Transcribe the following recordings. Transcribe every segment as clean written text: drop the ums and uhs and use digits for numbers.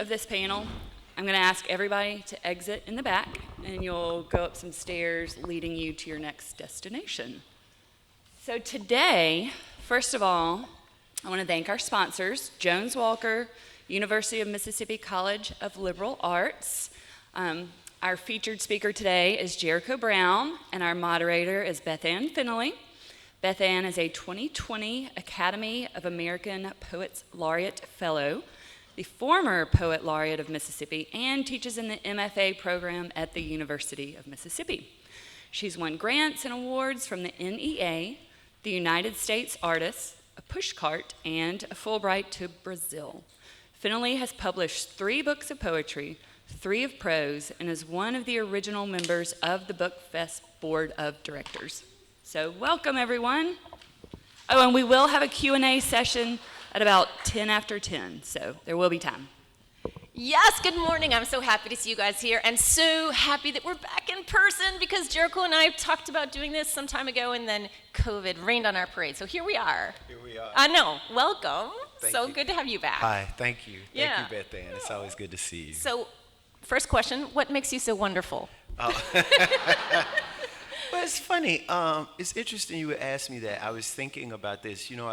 of this panel, I'm going to ask everybody to exit in the back, and you'll go up some stairs leading you to your next destination. So today, first of all, I want to thank our sponsors, Jones Walker, University of Mississippi College of Liberal Arts. Our featured speaker today is Jericho Brown, and our moderator is Beth Fennelly. Beth is a 2020 Academy of American Poets Laureate Fellow, the former Poet Laureate of Mississippi, and teaches in the MFA program at the University of Mississippi. She's won grants and awards from the NEA, the United States Artists, a pushcart, and a Fulbright to Brazil. Fennelly has published 3 books of poetry, 3 of prose, and is one of the original members of the Book Fest Board of Directors. So welcome, everyone. Oh, and we will have a Q&A session at about 10 after 10, so there will be time. Yes, good morning. I'm so happy to see you guys here, and so happy that we're back in person, because Jericho and I talked about doing this some time ago, and then COVID rained on our parade. So here we are. Here we are. I know. Welcome. Thank so you. Good to have you back. Hi, thank you. Yeah. Thank you, Beth Ann. It's always good to see you. So, first question, what makes you so wonderful? Oh. Well, it's funny. It's interesting you would ask me that. I was thinking about this. You know,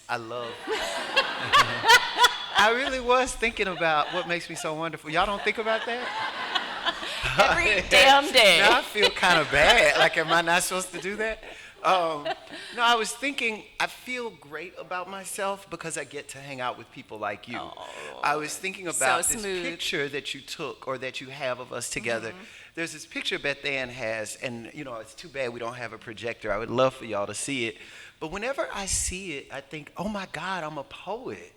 I love... I really was thinking about what makes me so wonderful. Y'all don't think about that? Every damn day. Now I feel kind of bad. Like, am I not supposed to do that? No, I was thinking, I feel great about myself because I get to hang out with people like you. Oh, I was thinking about so this smooth. picture that you took, or that you have of us together. Mm-hmm. There's this picture Beth Ann has, and you know, it's too bad we don't have a projector. I would love for y'all to see it. But whenever I see it, I think, oh my God, I'm a poet.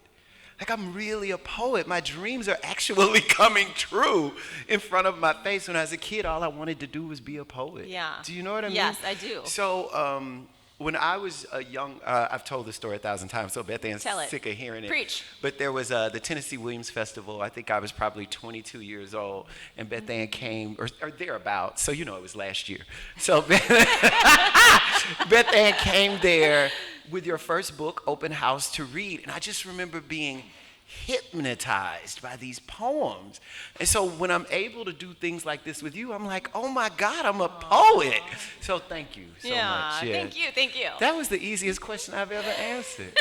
Like, I'm really a poet. My dreams are actually coming true in front of my face. When I was a kid, all I wanted to do was be a poet. Yeah. Do you know what I mean? Yes, I do. So when I was a young, I've told this story 1,000 times, so Beth Ann's Tell it. sick of hearing it. Preach. But there was the Tennessee Williams Festival. I think I was probably 22 years old, and Beth Ann came, or thereabouts, so you know it was last year. So Beth Ann came there with your first book, Open House, to read. And I just remember being hypnotized by these poems. And so when I'm able to do things like this with you, I'm like, oh my God, I'm a poet. So thank you so much. Yeah, Thank you. That was the easiest question I've ever answered.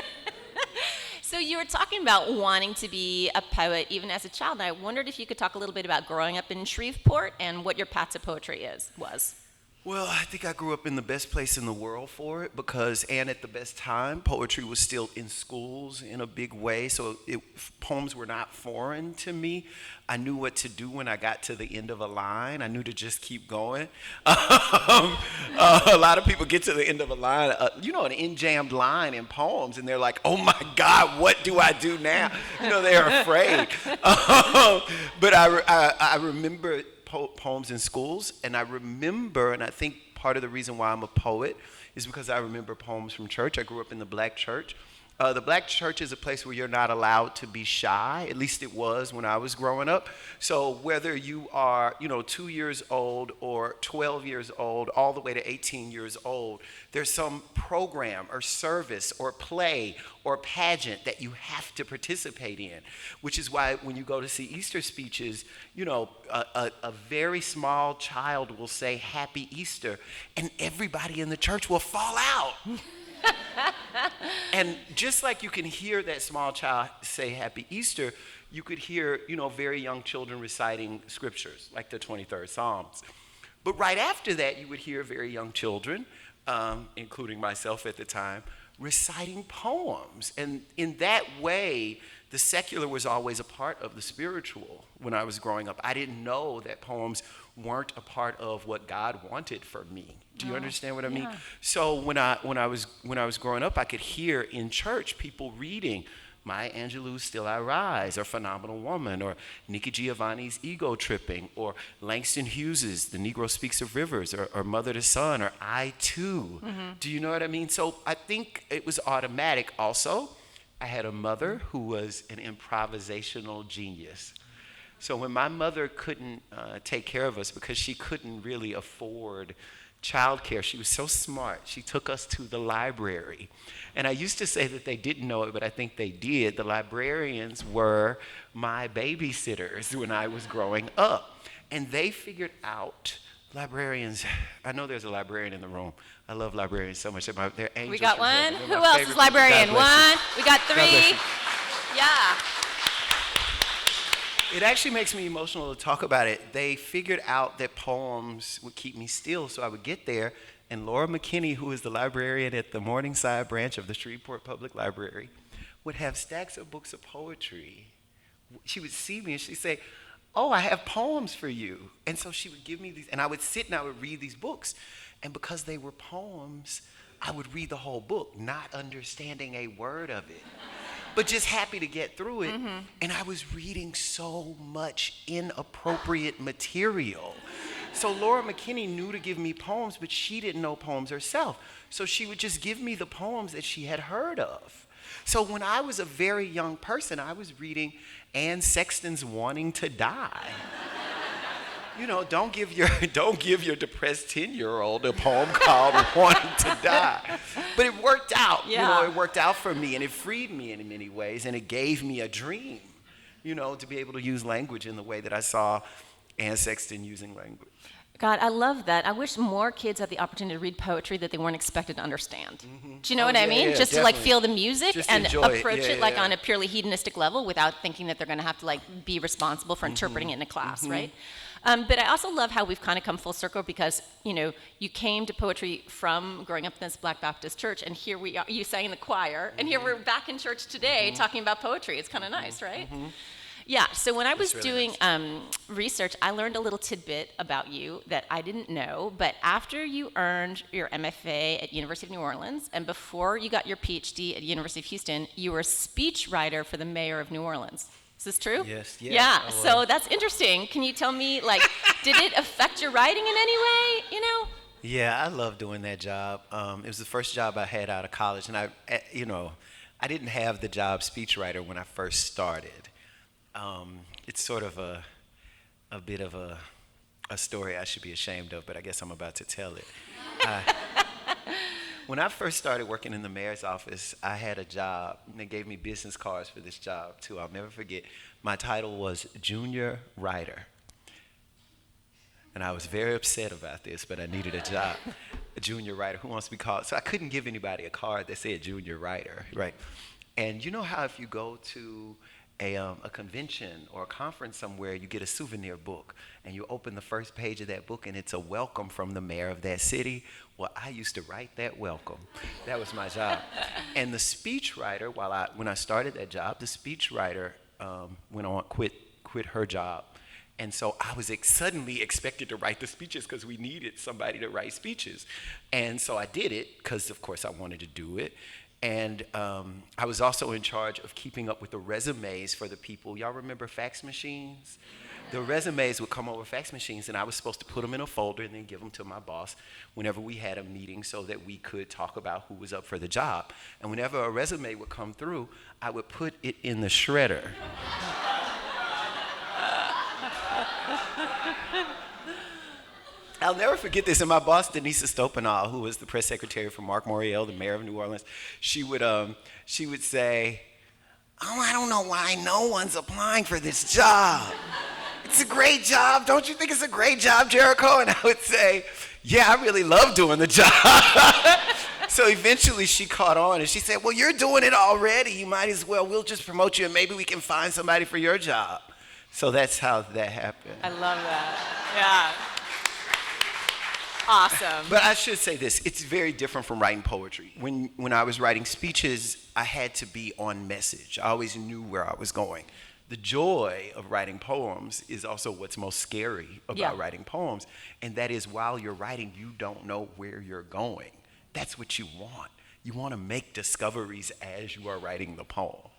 So you were talking about wanting to be a poet even as a child, and I wondered if you could talk a little bit about growing up in Shreveport and what your path to poetry was. Well, I think I grew up in the best place in the world for it because, and at the best time, poetry was still in schools in a big way, so poems were not foreign to me. I knew what to do when I got to the end of a line. I knew to just keep going. A lot of people get to the end of a line, an in-jammed line in poems, and they're like, oh my God, what do I do now? You know, they're afraid. But I remember poems in schools, and I remember, and I think part of the reason why I'm a poet is because I remember poems from church. I grew up in the black church. The black church is a place where you're not allowed to be shy. At least it was when I was growing up. So whether you are, 2 years old or 12 years old, all the way to 18 years old, there's some program or service or play or pageant that you have to participate in, which is why when you go to see Easter speeches, a very small child will say Happy Easter, and everybody in the church will fall out. And just like you can hear that small child say Happy Easter, you could hear, very young children reciting scriptures, like the 23rd Psalms. But right after that, you would hear very young children, including myself at the time, reciting poems. And in that way, the secular was always a part of the spiritual when I was growing up. I didn't know that poems weren't a part of what God wanted for me. Do you understand what I mean? So when I was growing up, I could hear in church people reading Maya Angelou's Still I Rise, or Phenomenal Woman, or Nikki Giovanni's Ego Tripping, or Langston Hughes's The Negro Speaks of Rivers, or Mother to Son, or I Too. Mm-hmm. Do you know what I mean? So I think it was automatic. Also, I had a mother who was an improvisational genius. So when my mother couldn't take care of us because she couldn't really afford childcare. She was so smart. She took us to the library. And I used to say that they didn't know it, but I think they did. The librarians were my babysitters when I was growing up. And they figured out, librarians, I know there's a librarian in the room. I love librarians so much. They're angels. We got from one. heaven. Who else is librarian? One. We got God bless three. you. Yeah. It actually makes me emotional to talk about it. They figured out that poems would keep me still, so I would get there, and Laura McKinney, who is the librarian at the Morningside branch of the Shreveport Public Library, would have stacks of books of poetry. She would see me and she'd say, "Oh, I have poems for you." And so she would give me these, and I would sit and I would read these books. And because they were poems, I would read the whole book, not understanding a word of it, but just happy to get through it. Mm-hmm. And I was reading so much inappropriate material. So Laura McKinney knew to give me poems, but she didn't know poems herself. So she would just give me the poems that she had heard of. So when I was a very young person, I was reading Anne Sexton's Wanting to Die. You know, don't give your depressed 10-year-old a poem called Wanting to Die. But it worked out. Yeah. You know, it worked out for me, and it freed me in many ways, and it gave me a dream, you know, to be able to use language in the way that I saw Anne Sexton using language. God, I love that. I wish more kids had the opportunity to read poetry that they weren't expected to understand. Mm-hmm. Do you know what I mean? Yeah, just definitely. to like feel the music Just and enjoy it. approach Yeah, it like yeah. on a purely hedonistic level without thinking that they're going to have to like be responsible for interpreting it in a class, right? But I also love how we've kind of come full circle because, you know, you came to poetry from growing up in this Black Baptist church, and here we are, you sang in the choir, and here we're back in church today talking about poetry. It's kind of nice, right? Yeah, so when I was really doing research, I learned a little tidbit about you that I didn't know, but after you earned your MFA at University of New Orleans, and before you got your PhD at University of Houston, you were a speechwriter for the mayor of New Orleans. Is this true? Yes. Yeah, so that's interesting. Can you tell me, like, did it affect your writing in any way, you know? Yeah, I love doing that job. It was the first job I had out of college, and I didn't have the job speechwriter when I first started. It's sort of a bit of a story I should be ashamed of, but I guess I'm about to tell it. When I first started working in the mayor's office, I had a job, and they gave me business cards for this job, too. I'll never forget. My title was junior writer. And I was very upset about this, but I needed a job. A junior writer, who wants to be called? So I couldn't give anybody a card that said junior writer, right? And you know how if you go to a convention or a conference somewhere, you get a souvenir book, and you open the first page of that book, and it's a welcome from the mayor of that city. Well, I used to write that welcome. That was my job. And the speechwriter, when I started that job, the speechwriter quit her job. And so I was suddenly expected to write the speeches because we needed somebody to write speeches. And so I did it because, of course, I wanted to do it. And I was also in charge of keeping up with the resumes for the people. Y'all remember fax machines? The resumes would come over fax machines, and I was supposed to put them in a folder and then give them to my boss whenever we had a meeting so that we could talk about who was up for the job. And whenever a resume would come through, I would put it in the shredder. I'll never forget this. And my boss, Denise Stopenal, who was the press secretary for Mark Morial, the mayor of New Orleans, she would say, "Oh, I don't know why no one's applying for this job. It's a great job. Don't you think it's a great job, Jericho?" And I would say, "Yeah, I really love doing the job." So eventually she caught on and she said, "Well, you're doing it already. You might as well. We'll just promote you and maybe we can find somebody for your job." So that's how that happened. I love that. Yeah. Awesome. But I should say this, it's very different from writing poetry. When I was writing speeches, I had to be on message. I always knew where I was going. The joy of writing poems is also what's most scary about writing poems, and that is while you're writing, you don't know where you're going. That's what you want. You want to make discoveries as you are writing the poem.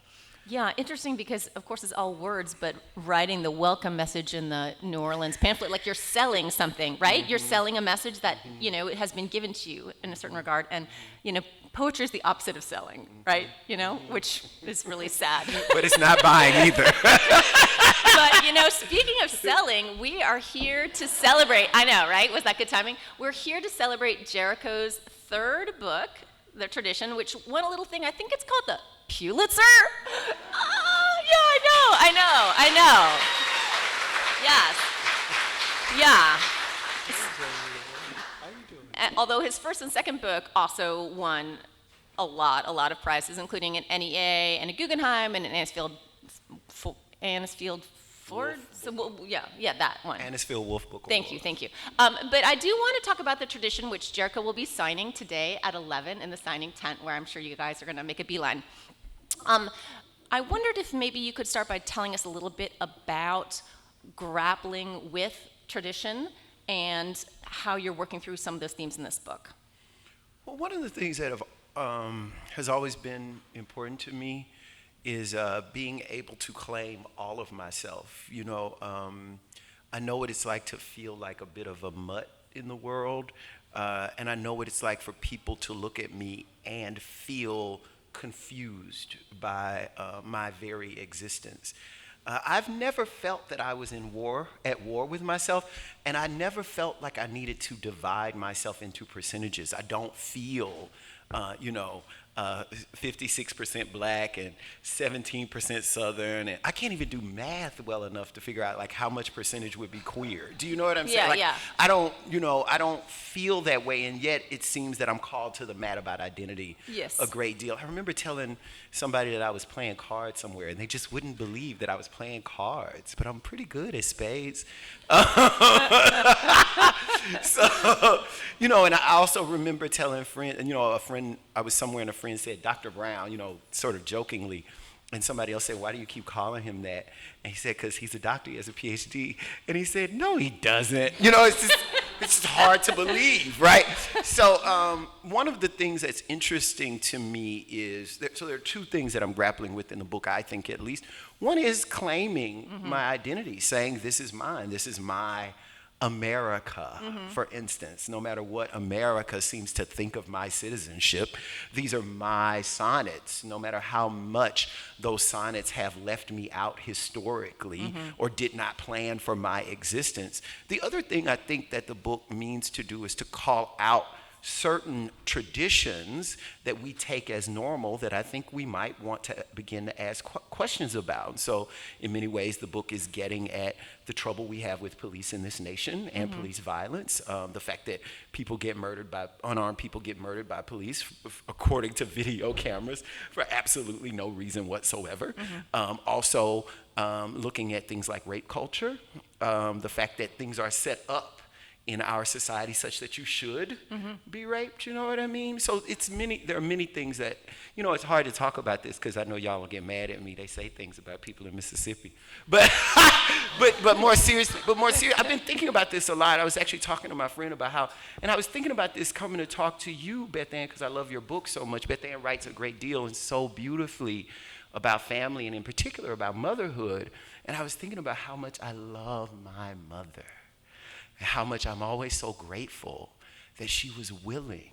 Yeah, interesting because, of course, it's all words, but writing the welcome message in the New Orleans pamphlet, like you're selling something, right? Mm-hmm. You're selling a message that, you know, it has been given to you in a certain regard. And, you know, poetry is the opposite of selling, right? You know, which is really sad. But it's not buying either. But, speaking of selling, we are here to celebrate. I know, right? Was that good timing? We're here to celebrate Jericho's third book, The Tradition, which won a little thing. I think it's called the Pulitzer. Oh, yeah, I know. Yes. Yeah. Although his first and second book also won a lot of prizes, including an NEA and a Guggenheim and an Anisfield Ford. So that one. Anisfield Wolf Book Thank Award. you. But I do want to talk about The Tradition, which Jericho will be signing today at 11 in the signing tent, where I'm sure you guys are going to make a beeline. I wondered if maybe you could start by telling us a little bit about grappling with tradition and how you're working through some of those themes in this book. Well, one of the things that has always been important to me is being able to claim all of myself. I know what it's like to feel like a bit of a mutt in the world, and I know what it's like for people to look at me and feel confused by my very existence. I've never felt that I was at war with myself, and I never felt like I needed to divide myself into percentages. I don't feel, 56% black and 17% Southern, and I can't even do math well enough to figure out like how much percentage would be queer. Do you know what I'm saying? Yeah. I don't feel that way, and yet it seems that I'm called to the mat about identity a great deal. I remember telling somebody that I was playing cards somewhere, and they just wouldn't believe that I was playing cards, but I'm pretty good at spades. So, and I also remember telling a friend, I was somewhere and a friend said, Dr. Brown, sort of jokingly, and somebody else said, why do you keep calling him that? And he said, because he's a doctor, he has a PhD. And he said, no, he doesn't. It's just hard to believe, right? So one of the things that's interesting to me is, there are two things that I'm grappling with in the book, I think at least. One is claiming my identity, saying this is mine, this is my America, for instance. No matter what America seems to think of my citizenship, these are my sonnets, no matter how much those sonnets have left me out historically or did not plan for my existence. The other thing I think that the book means to do is to call out certain traditions that we take as normal that I think we might want to begin to ask questions about. So in many ways, the book is getting at the trouble we have with police in this nation and police violence, the fact that unarmed people get murdered by police according to video cameras for absolutely no reason whatsoever. Also looking at things like rape culture, the fact that things are set up in our society such that you should be raped, you know what I mean? So there are many things that, it's hard to talk about this because I know y'all will get mad at me. They say things about people in Mississippi. But more seriously, I've been thinking about this a lot. I was actually talking to my friend about and I was thinking about this coming to talk to you, Beth Ann, because I love your book so much. Beth Ann writes a great deal and so beautifully about family and in particular about motherhood. And I was thinking about how much I love my mother. How much I'm always so grateful that she was willing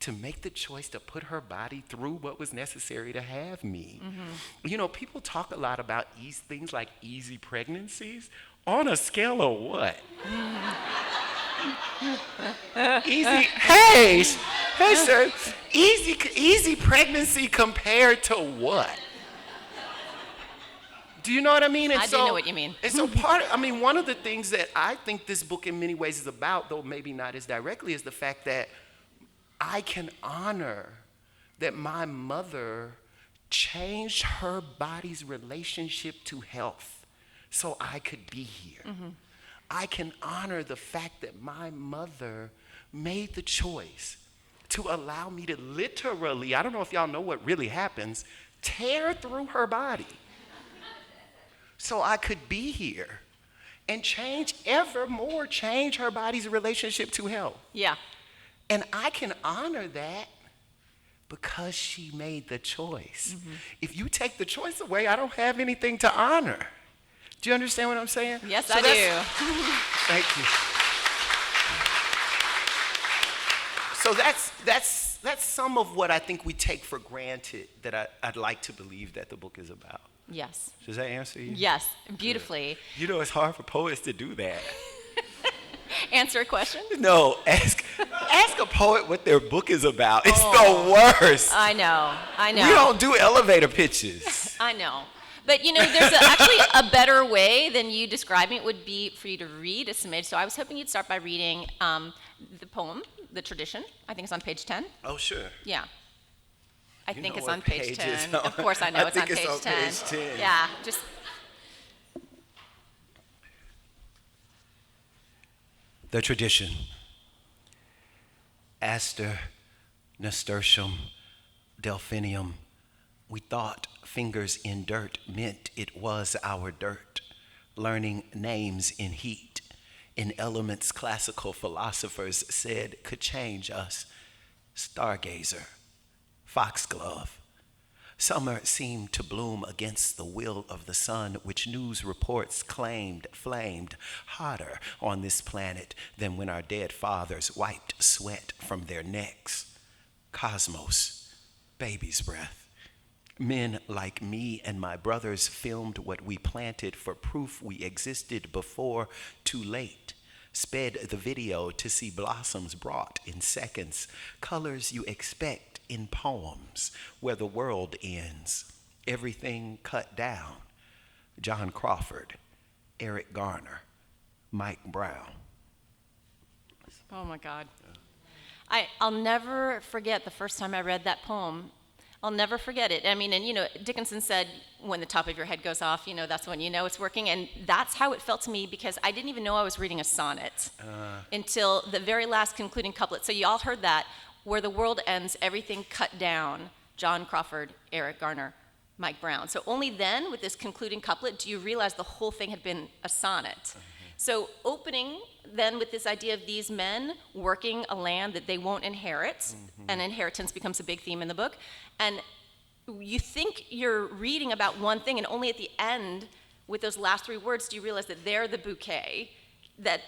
to make the choice to put her body through what was necessary to have me. People talk a lot about things like easy pregnancies. On a scale of what? Easy, hey sir, easy pregnancy compared to what? Do you know what I mean? I do know what you mean. And so one of the things that I think this book in many ways is about, though maybe not as directly, is the fact that I can honor that my mother changed her body's relationship to health so I could be here. I can honor the fact that my mother made the choice to allow me to literally, I don't know if y'all know what really happens, tear through her body so I could be here and change her body's relationship to health. Yeah. And I can honor that because she made the choice. If you take the choice away, I don't have anything to honor. Do you understand what I'm saying? Yes, I do. Thank you. So that's some of what I think we take for granted that I'd like to believe that the book is about. Yes. Does that answer you? Yes, beautifully. You know, it's hard for poets to do that. Answer a question? No, ask a poet what their book is about. It's the worst. I know. We don't do elevator pitches. I know. But, you know, there's actually a better way than you describing it would be for you to read a smidge. So I was hoping you'd start by reading the poem, The Tradition. I think it's on page 10. Oh, sure. Yeah. I think it's what on page page 10. it's on. Of course I know I it's on think page it's on 10. page 10. Yeah, just... The Tradition. Aster, nasturtium, delphinium. We thought fingers in dirt meant it was our dirt. Learning names in heat, in elements classical philosophers said could change us. Stargazer, foxglove. Summer seemed to bloom against the will of the sun, which news reports claimed flamed hotter on this planet than when our dead fathers wiped sweat from their necks. Cosmos, baby's breath. Men like me and my brothers filmed what we planted for proof we existed before too late. Sped the video to see blossoms brought in seconds, colors you expect in poems where the world ends, everything cut down. John Crawford, Eric Garner, Mike Brown. Oh my God. I'll never forget the first time I read that poem. I'll never forget it. I mean, and you know, Dickinson said, when the top of your head goes off, you know, that's when you know it's working. And that's how it felt to me, because I didn't even know I was reading a sonnet until the very last concluding couplet. So you all heard that, where the world ends, everything cut down. John Crawford, Eric Garner, Mike Brown. So only then, with this concluding couplet, do you realize the whole thing had been a sonnet. So opening then with this idea of these men working a land that they won't inherit, and inheritance becomes a big theme in the book. And you think you're reading about one thing, and only at the end, with those last three words, do you realize that they're the bouquet that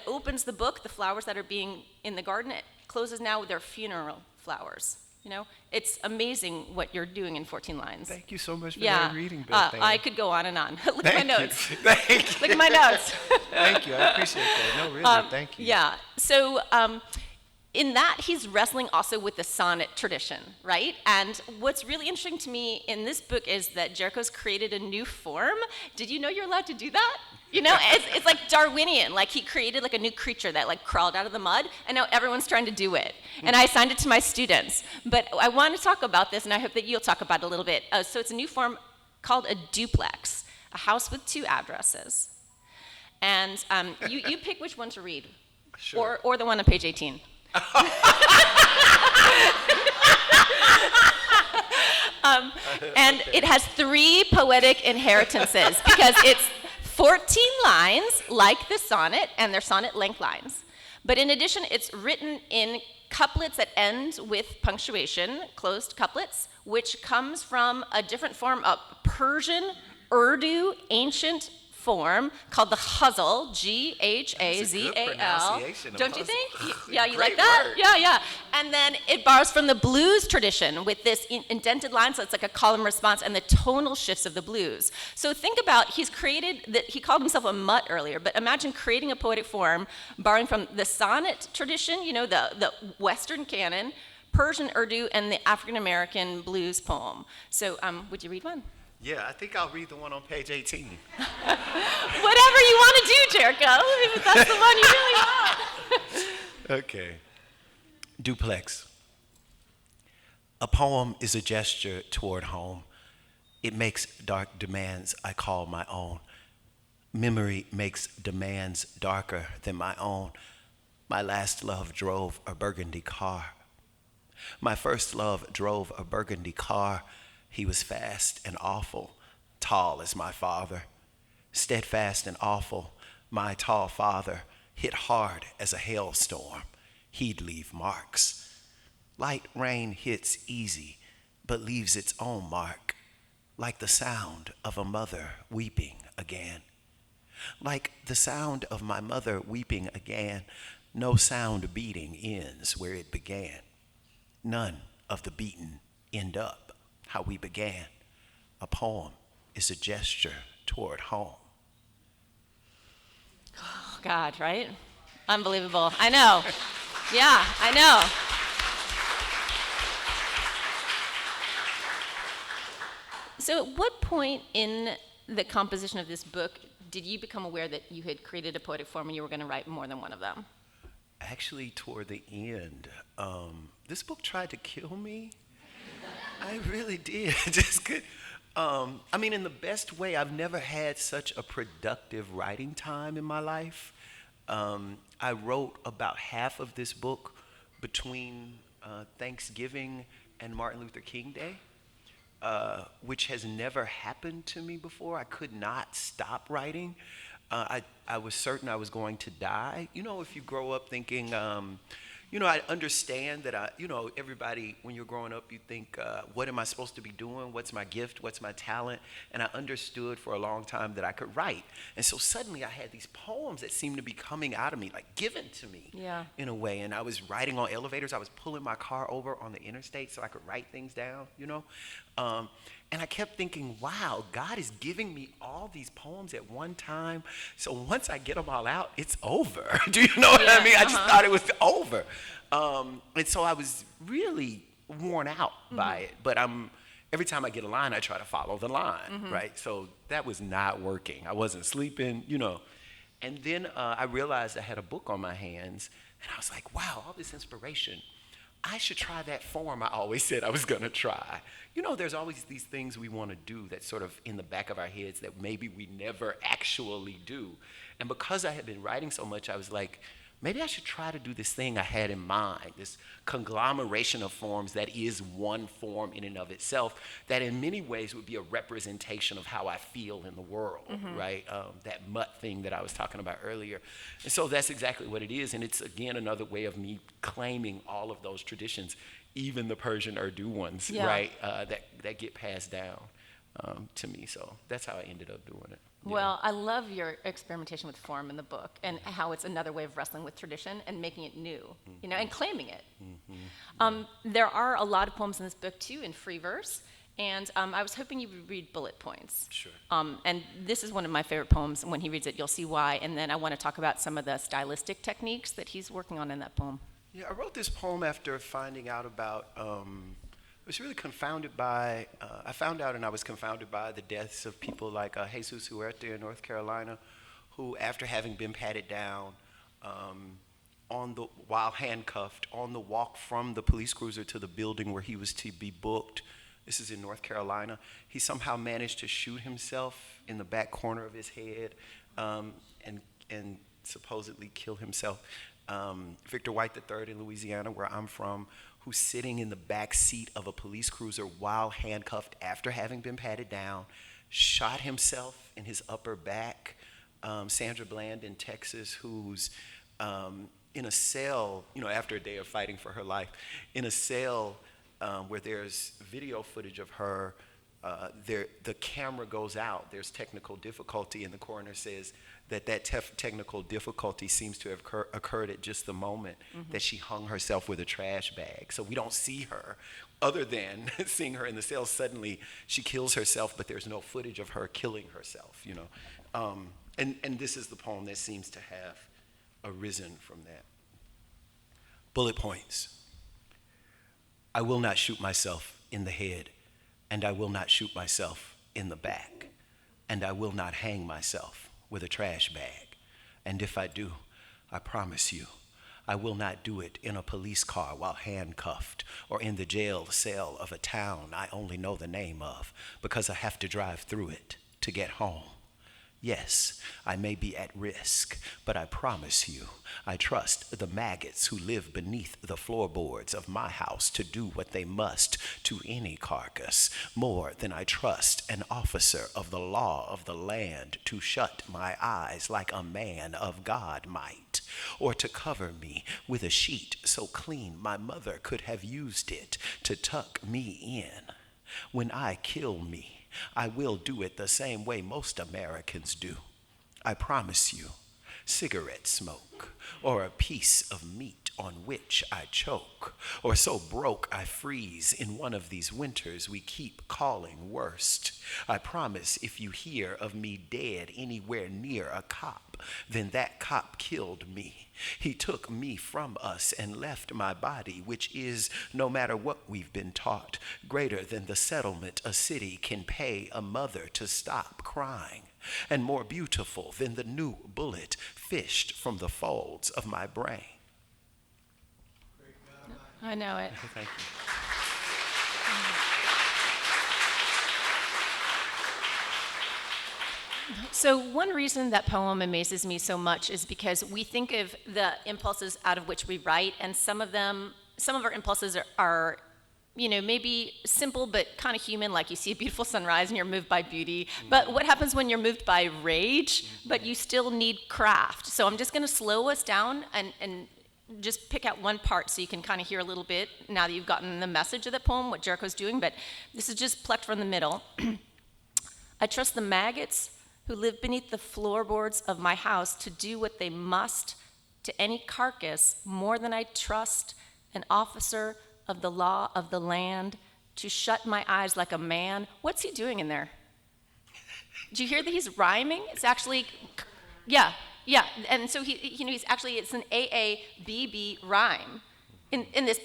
opens the book, the flowers that are being in the garden. It closes now with their funeral flowers. You know, it's amazing what you're doing in 14 lines. Thank you so much for that reading, Beth. I could go on and on. Look at my notes. Thank you. Look at my notes. Thank you. I appreciate that. No, really, thank you. Yeah. So in that, he's wrestling also with the sonnet tradition, right? And what's really interesting to me in this book is that Jericho's created a new form. Did you know you're allowed to do that? You know, it's like Darwinian. Like, he created like a new creature that like crawled out of the mud, and now everyone's trying to do it. And I assigned it to my students. But I want to talk about this, and I hope that you'll talk about it a little bit. So it's a new form called a duplex, a house with two addresses. And you pick which one to read. Sure. Or the one on page 18. And it has 3 poetic inheritances, because it's 14 lines like the sonnet, and they're sonnet length lines. But in addition, it's written in couplets that end with punctuation, closed couplets, which comes from a different form of Persian, Urdu, ancient form called the ghazal, G-H-A-Z-A-L. Don't you think? Yeah, you like that? Word. Yeah. And then it borrows from the blues tradition with this indented line, so it's like a column response, and the tonal shifts of the blues. So think about, he's created, he called himself a mutt earlier, but imagine creating a poetic form, borrowing from the sonnet tradition, you know, the Western canon, Persian, Urdu, and the African-American blues poem. So would you read one? Yeah, I think I'll read the one on page 18. Whatever you want to do, Jericho, if that's the one you really want. Okay. Duplex. A poem is a gesture toward home. It makes dark demands I call my own. Memory makes demands darker than my own. My last love drove a burgundy car. My first love drove a burgundy car. He was fast and awful, tall as my father. Steadfast and awful, my tall father hit hard as a hailstorm. He'd leave marks. Light rain hits easy, but leaves its own mark, like the sound of a mother weeping again. Like the sound of my mother weeping again, no sound beating ends where it began. None of the beaten end up how we began. A poem is a gesture toward home. Oh, God, right? Unbelievable. I know. Yeah, I know. So at what point in the composition of this book did you become aware that you had created a poetic form and you were going to write more than one of them? Actually, toward the end, this book tried to kill me. I really did. Just could. I mean, in the best way. I've never had such a productive writing time in my life. I wrote about half of this book between Thanksgiving and Martin Luther King Day, which has never happened to me before. I could not stop writing. I was certain I was going to die. You know, if you grow up thinking, I understand that everybody, when you're growing up, you think, what am I supposed to be doing? What's my gift? What's my talent? And I understood for a long time that I could write. And so suddenly I had these poems that seemed to be coming out of me, like given to me in a way. And I was writing on elevators. I was pulling my car over on the interstate so I could write things down, and I kept thinking, wow, God is giving me all these poems at one time. So once I get them all out, it's over. Do you know what I mean? I just thought it was over. And so I was really worn out by it. But every time I get a line, I try to follow the line, right? So that was not working. I wasn't sleeping, And then I realized I had a book on my hands. And I was like, wow, all this inspiration. I should try that form I always said I was going to try. There's always these things we want to do that's sort of in the back of our heads that maybe we never actually do. And because I had been writing so much, I was like, maybe I should try to do this thing I had in mind, this conglomeration of forms that is one form in and of itself, that in many ways would be a representation of how I feel in the world, right? That mutt thing that I was talking about earlier. And so that's exactly what it is. And it's, again, another way of me claiming all of those traditions, even the Persian Urdu ones, right, that get passed down to me. So that's how I ended up doing it. Well, I love your experimentation with form in the book and how it's another way of wrestling with tradition and making it new, and claiming it. There are a lot of poems in this book, too, in free verse, and I was hoping you would read bullet points. Sure. And this is one of my favorite poems. When he reads it, you'll see why, and then I want to talk about some of the stylistic techniques that he's working on in that poem. Yeah, I wrote this poem after finding out about I was really confounded by, I found out and I was confounded by the deaths of people like Jesus Huerta in North Carolina, who, after having been patted down, while handcuffed, on the walk from the police cruiser to the building where he was to be booked, this is in North Carolina, he somehow managed to shoot himself in the back corner of his head and supposedly kill himself. Victor White III in Louisiana, where I'm from, who's sitting in the back seat of a police cruiser while handcuffed after having been patted down, shot himself in his upper back. Sandra Bland in Texas, who's in a cell, after a day of fighting for her life, in a cell where there's video footage of her. The camera goes out. There's technical difficulty, and the coroner says that technical difficulty seems to have occurred at just the moment that she hung herself with a trash bag. So we don't see her, other than seeing her in the cell. Suddenly she kills herself, but there's no footage of her killing herself. And this is the poem that seems to have arisen from that. Bullet points. I will not shoot myself in the head, and I will not shoot myself in the back, and I will not hang myself with a trash bag. And if I do, I promise you, I will not do it in a police car while handcuffed or in the jail cell of a town I only know the name of because I have to drive through it to get home. Yes, I may be at risk, but I promise you, I trust the maggots who live beneath the floorboards of my house to do what they must to any carcass, more than I trust an officer of the law of the land to shut my eyes like a man of God might, or to cover me with a sheet so clean my mother could have used it to tuck me in. When I kill me, I will do it the same way most Americans do. I promise you, cigarette smoke, or a piece of meat on which I choke, or so broke I freeze in one of these winters we keep calling worst. I promise if you hear of me dead anywhere near a cop, then that cop killed me. He took me from us and left my body, which is, no matter what we've been taught, greater than the settlement a city can pay a mother to stop crying, and more beautiful than the new bullet fished from the folds of my brain. I know it. Thank you. So one reason that poem amazes me so much is because we think of the impulses out of which we write, and some of our impulses are maybe simple but kind of human, like you see a beautiful sunrise and you're moved by beauty. But what happens when you're moved by rage, but you still need craft? So I'm just going to slow us down and just pick out one part so you can kind of hear a little bit now that you've gotten the message of the poem, what Jericho's doing. But this is just plucked from the middle. I trust the maggots who live beneath the floorboards of my house to do what they must to any carcass more than I trust an officer of the law of the land to shut my eyes like a man. What's he doing in there? Do you hear that he's rhyming? It's actually, yeah. And so he's actually, it's an AABB rhyme in this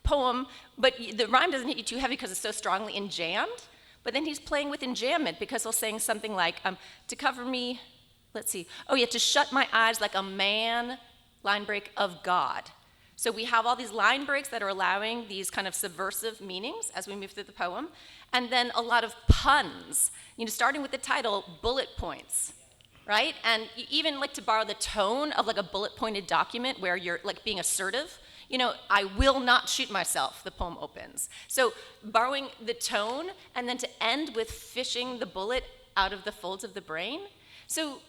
poem, but the rhyme doesn't hit you too heavy because it's so strongly enjammed. But then he's playing with enjambment because he'll saying something like, to cover me, to shut my eyes like a man, line break of God. So we have all these line breaks that are allowing these kind of subversive meanings as we move through the poem, and then a lot of puns, starting with the title, bullet points, right? And you even like to borrow the tone of like a bullet pointed document where you're like being assertive. I will not shoot myself, the poem opens. So borrowing the tone and then to end with fishing the bullet out of the folds of the brain. So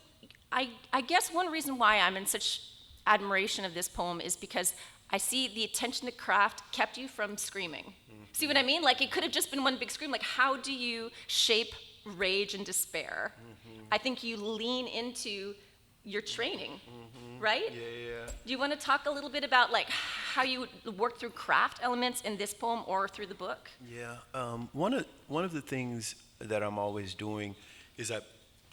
I guess one reason why I'm in such admiration of this poem is because I see the attention to craft kept you from screaming. Mm-hmm. See what I mean? Like it could have just been one big scream. Like how do you shape rage and despair? Mm-hmm. I think you lean into your training, right? Yeah. Do you want to talk a little bit about like how you work through craft elements in this poem or through the book? Yeah. One of the things that I'm always doing is I'm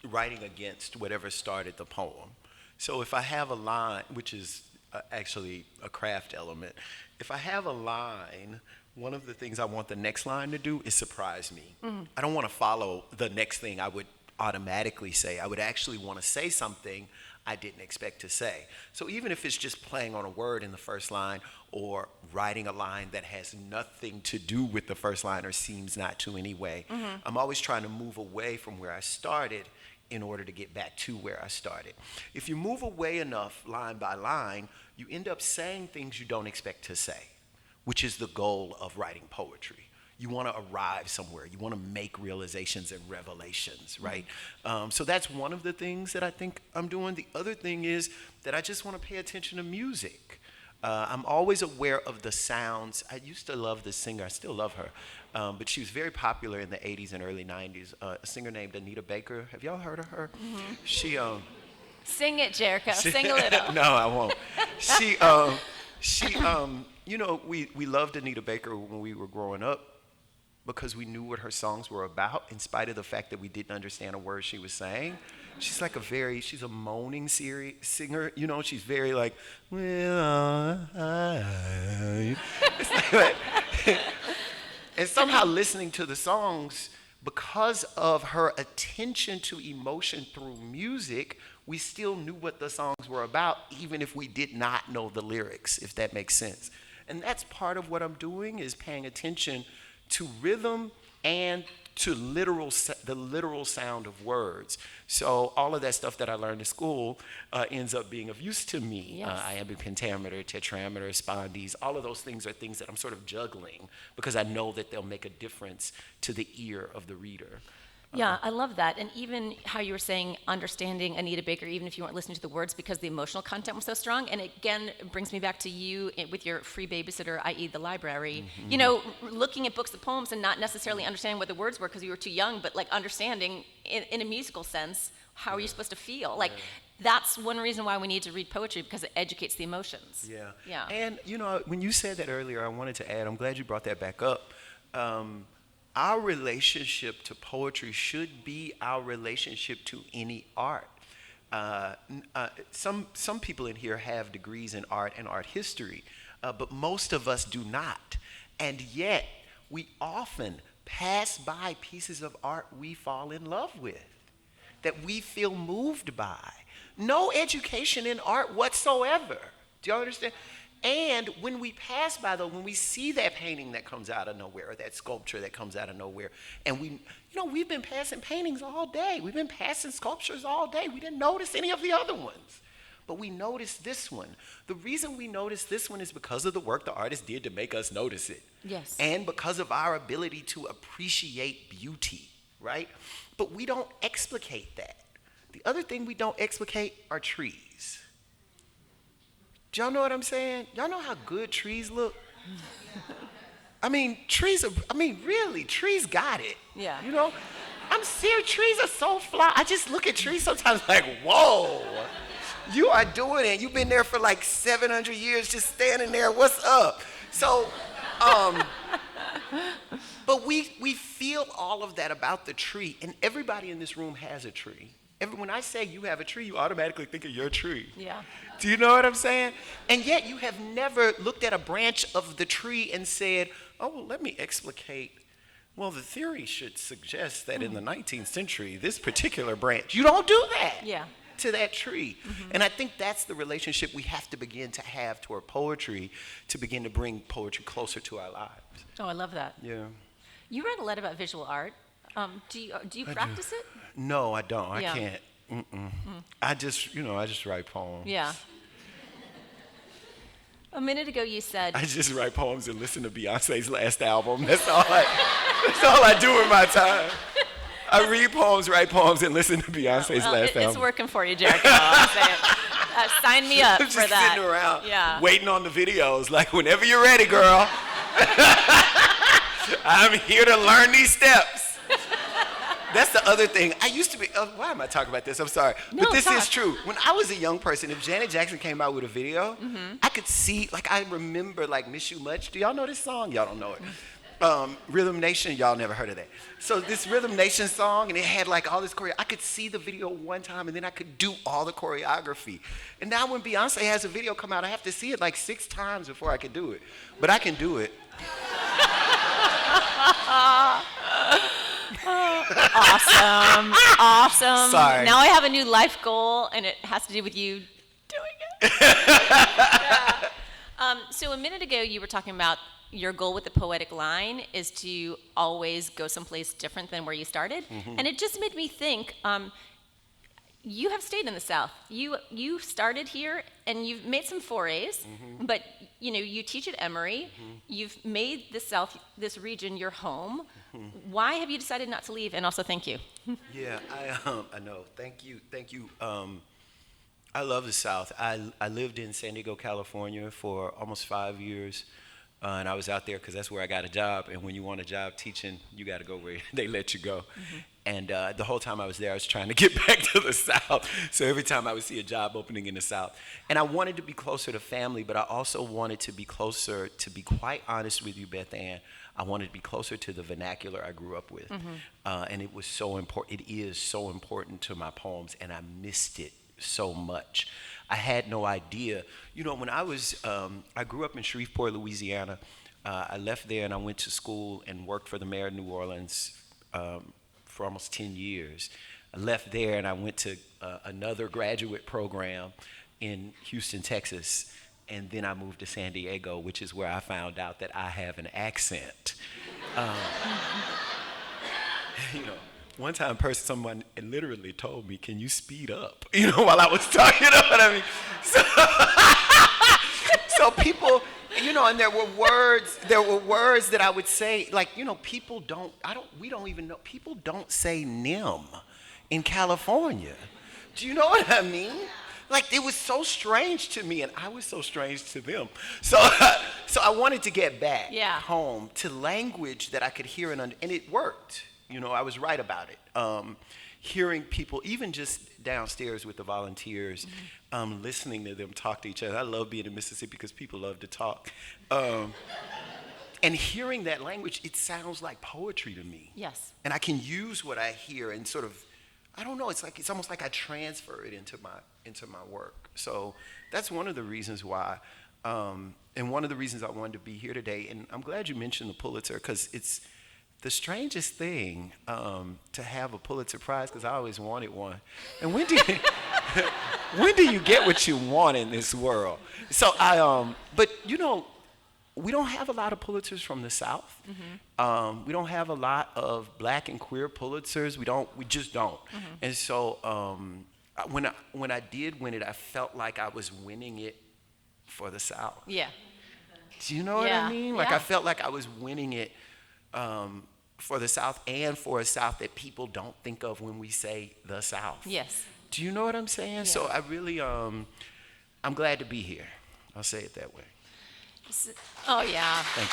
writing against whatever started the poem. So if I have a line, which is actually a craft element, if I have a line, one of the things I want the next line to do is surprise me. Mm-hmm. I don't want to follow the next thing I would automatically say. I would actually want to say something I didn't expect to say. So even if it's just playing on a word in the first line or writing a line that has nothing to do with the first line or seems not to anyway, I'm always trying to move away from where I started in order to get back to where I started. If you move away enough line by line, you end up saying things you don't expect to say, which is the goal of writing poetry. You want to arrive somewhere. You want to make realizations and revelations, right? So that's one of the things that I think I'm doing. The other thing is that I just want to pay attention to music. I'm always aware of the sounds. I used to love this singer. I still love her. But she was very popular in the 80s and early 90s. A singer named Anita Baker. Have y'all heard of her? Mm-hmm. She Sing it, Jericho. Sing a little. No, I won't. We loved Anita Baker when we were growing up, because we knew what her songs were about, in spite of the fact that we didn't understand a word she was saying. She's like she's a moaning singer, she's very like, well, it's like and somehow listening to the songs, because of her attention to emotion through music, we still knew what the songs were about, even if we did not know the lyrics, if that makes sense. And that's part of what I'm doing, is paying attention to rhythm and to the literal sound of words. So all of that stuff that I learned in school ends up being of use to me. Yes. Iambic pentameter, tetrameter, spondees, all of those things are things that I'm sort of juggling because I know that they'll make a difference to the ear of the reader. Yeah, I love that. And even how you were saying understanding Anita Baker, even if you weren't listening to the words, because the emotional content was so strong. And it, again, brings me back to you with your free babysitter, i.e. the library. Mm-hmm. Looking at books of poems and not necessarily understanding what the words were because you were too young, but like understanding in a musical sense how are you supposed to feel? Like, that's one reason why we need to read poetry, because it educates the emotions. Yeah. Yeah. And, when you said that earlier, I wanted to add, I'm glad you brought that back up. Our relationship to poetry should be our relationship to any art. Some people in here have degrees in art and art history, but most of us do not. And yet, we often pass by pieces of art we fall in love with, that we feel moved by. No education in art whatsoever. Do you understand? And when we pass by, though, when we see that painting that comes out of nowhere, or that sculpture that comes out of nowhere, and we've been passing paintings all day. We've been passing sculptures all day. We didn't notice any of the other ones. But we noticed this one. The reason we noticed this one is because of the work the artist did to make us notice it. Yes. And because of our ability to appreciate beauty, right? But we don't explicate that. The other thing we don't explicate are trees. Do y'all know what I'm saying? Y'all know how good trees look? I mean, really, trees got it. Yeah. I'm serious, trees are so fly. I just look at trees sometimes like, whoa, you are doing it. You've been there for like 700 years just standing there, what's up? So, but we feel all of that about the tree, and everybody in this room has a tree. When I say you have a tree, you automatically think of your tree. Yeah. Do you know what I'm saying? And yet you have never looked at a branch of the tree and said, oh, well, let me explicate. Well, the theory should suggest that in the 19th century, this particular branch, you don't do that to that tree. And I think that's the relationship we have to begin to have toward poetry, to begin to bring poetry closer to our lives. Oh, I love that. Yeah. You read a lot about visual art. Do you practice it? No, I don't. Yeah. I can't. I just write poems. Yeah. A minute ago you said... I just write poems and listen to Beyonce's last album. That's all I do in my time. I read poems, write poems, and listen to Beyonce's last album. It's working for you, Jericho. I'll say it. Sign me up I'm for just that. sitting around waiting waiting on the videos, like, whenever you're ready, girl. I'm here to learn these steps. That's the other thing. I used to be, why am I talking about this? I'm sorry. No, but this talk. is true. When I was a young person, if Janet Jackson came out with a video, I could see, I remember, Miss You Much. Do y'all know this song? Y'all don't know it. Rhythm Nation, y'all never heard of that. So this Rhythm Nation song, and it had all this choreo. I could see the video one time, and then I could do all the choreography. And now when Beyonce has a video come out, I have to see it 6 times before I can do it. But I can do it. Awesome. Sorry. Now I have a new life goal, and it has to do with you doing it. So a minute ago, you were talking about your goal with the poetic line is to always go someplace different than where you started. And it just made me think, you have stayed in the South. You started here, and you've made some forays, but you teach at Emory. You've made the South, this region, your home. Why have you decided not to leave? And also, thank you. Yeah, I know. Thank you. I love the South. I lived in San Diego, California for almost 5 years. And I was out there because that's where I got a job. And when you want a job teaching, you got to go where they let you go. And the whole time I was there, I was trying to get back to the South. So every time I would see a job opening in the South. And I wanted to be closer to family, but I also wanted to be closer, to be quite honest with you, Beth Ann, I wanted to be closer to the vernacular I grew up with. And it was so important. It is so important to my poems, and I missed it so much. I had no idea. When I grew up in Shreveport, Louisiana. I left there and I went to school and worked for the mayor of New Orleans for almost 10 years. I left there and I went to another graduate program in Houston, Texas. And then I moved to San Diego, which is where I found out that I have an accent. One time someone literally told me, can you speed up? While I was talking, what I mean? So people, and there were words that I would say, people don't say nim in California. Do you know what I mean? It was so strange to me, and I was so strange to them. So I wanted to get back home to language that I could hear and it worked. I was right about it. hearing people, even just downstairs with the volunteers, listening to them talk to each other. I love being in Mississippi because people love to talk. And hearing that language, it sounds like poetry to me. Yes. And I can use what I hear and sort of, I don't know, it's almost like I transfer it into my work. So that's one of the reasons why, and one of the reasons I wanted to be here today. And I'm glad you mentioned the Pulitzer, because it's the strangest thing to have a Pulitzer Prize, because I always wanted one. And when do you get what you want in this world? So but you know, we don't have a lot of Pulitzers from the South. We don't have a lot of Black and queer Pulitzers. We just don't. And so when I did win it, I felt like I was winning it for the South. Yeah. Do you know what I mean? Like I felt like I was winning it for the South, and for a South that people don't think of when we say the South. Yes. Do you know what I'm saying? Yeah. So I really, I'm glad to be here. I'll say it that way. Oh, yeah. Thank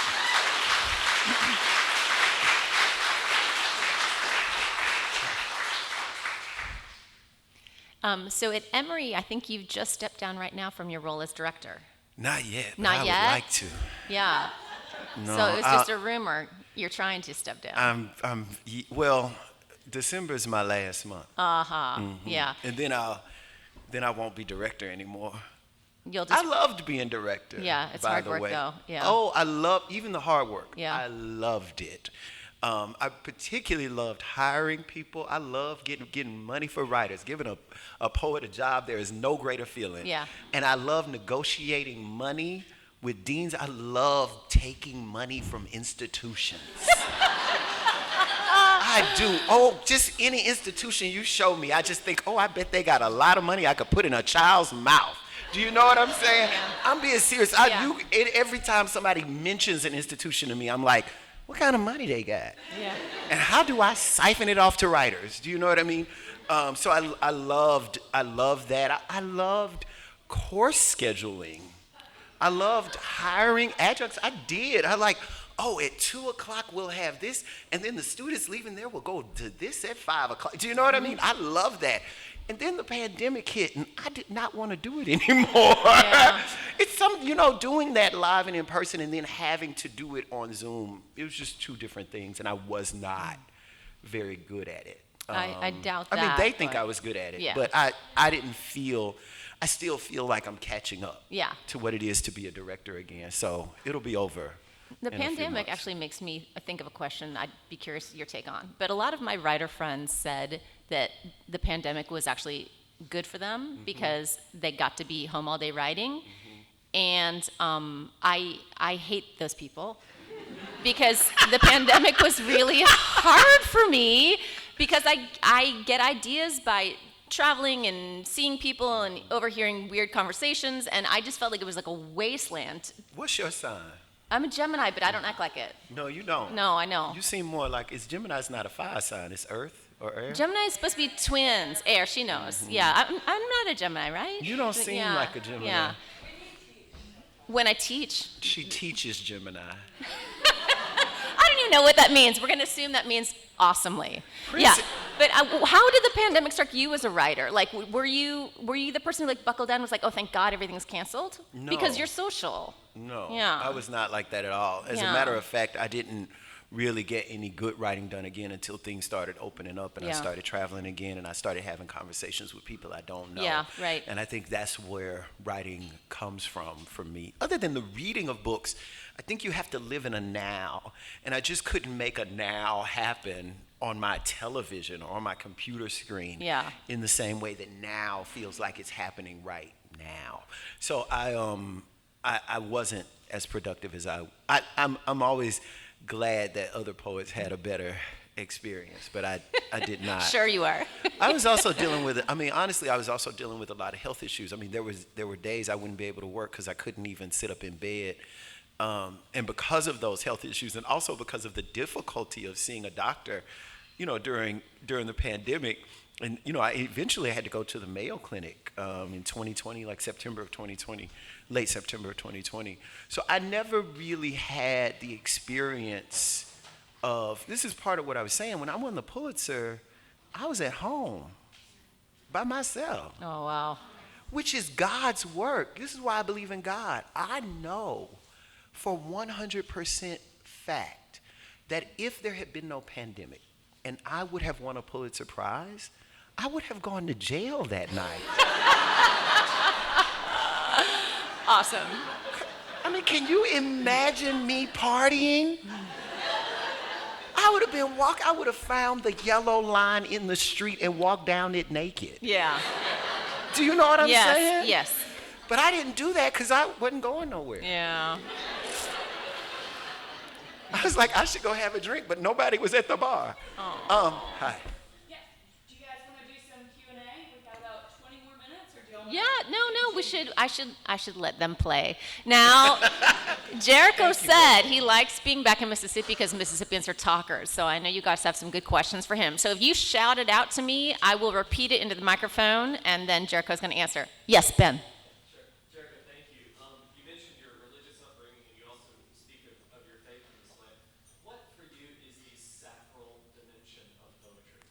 you. So at Emory, I think you've just stepped down right now from your role as director. Not yet. Not I yet? would like to. Yeah. No, so it was just a rumor. You're trying to step down. Well, December is my last month. Yeah. And then I won't be director anymore. You'll just, I loved being director. Yeah, it's by hard the work way. though. Yeah. Oh, I love even the hard work. Yeah. I loved it. I particularly loved hiring people. I love getting money for writers, giving a poet a job. There is no greater feeling. Yeah. And I love negotiating money with deans. I love taking money from institutions. I do. Oh, just any institution you show me, I just think, oh, I bet they got a lot of money I could put in a child's mouth. Do you know what I'm saying? Yeah. I'm being serious. Every time somebody mentions an institution to me, I'm like, what kind of money they got? Yeah. And how do I siphon it off to writers? Do you know what I mean? So I loved that. I loved course scheduling. I loved hiring adjuncts. I did. I like, oh, at 2 o'clock we'll have this, and then the students leaving there will go to this at 5 o'clock. Do you know what I mean? I love that. And then the pandemic hit, and I did not want to do it anymore. Yeah. It's doing that live and in person and then having to do it on Zoom, it was just two different things, and I was not very good at it. I doubt that. I mean, they think I was good at it, Yeah. but I didn't feel, I still feel like I'm catching up to what it is to be a director again, so it'll be over. The pandemic actually makes me think of a question I'd be curious your take on. But a lot of my writer friends said that the pandemic was actually good for them because they got to be home all day writing. And I hate those people because the pandemic was really hard for me because I get ideas by traveling and seeing people and overhearing weird conversations, and I just felt like it was like a wasteland. What's your sign? I'm a Gemini, but I don't act like it. No, you don't. No, I know. You seem more like, Gemini's not a fire sign, it's Earth or Air. Gemini is supposed to be twins. Air, she knows. Yeah, I'm not a Gemini, right? You don't seem like a Gemini. Yeah. When I teach. She teaches Gemini. I don't even know what that means. We're going to assume that means awesomely. Yeah. But how did the pandemic strike you as a writer? Like, were you the person who like buckled down and was like, oh, thank God everything's canceled? No. Because you're social. No. Yeah. I was not like that at all. As a matter of fact, I didn't really get any good writing done again until things started opening up and I started traveling again and I started having conversations with people I don't know. Yeah, right. And I think that's where writing comes from for me. Other than the reading of books, I think you have to live in a now. And I just couldn't make a now happen on my television or on my computer screen in the same way that now feels like it's happening right now. So I wasn't as productive as I'm always glad that other poets had a better experience, but I did not. Sure you are. I was also dealing with, honestly, I was also dealing with a lot of health issues. I mean, there were days I wouldn't be able to work because I couldn't even sit up in bed. And because of those health issues and also because of the difficulty of seeing a doctor, during the pandemic, and, I eventually had to go to the Mayo Clinic in 2020, like September of 2020, late September of 2020. So I never really had the experience of, this is part of what I was saying, when I won the Pulitzer, I was at home by myself, Oh, wow. which is God's work. This is why I believe in God. I know for 100% fact that if there had been no pandemic and I would have won a Pulitzer Prize, I would have gone to jail that night. Awesome. I mean, can you imagine me partying? I would have found the yellow line in the street and walked down it naked. Yeah. Do you know what I'm saying? Yes. But I didn't do that because I wasn't going nowhere. Yeah. I was like, I should go have a drink, but nobody was at the bar. Hi. Yeah. Do you guys want to do some Q&A? We've got about 20 more minutes, or do y'all want Yeah, no, we should. I should let them play. Now, Jericho said he likes being back in Mississippi because Mississippians are talkers. So I know you guys have some good questions for him. So if you shout it out to me, I will repeat it into the microphone, and then Jericho's going to answer. Yes, Ben. Sure. Jericho, thank you. You mentioned your religious upbringing, and you also speak of your faith in this way. What for you is the sacral dimension of poetry?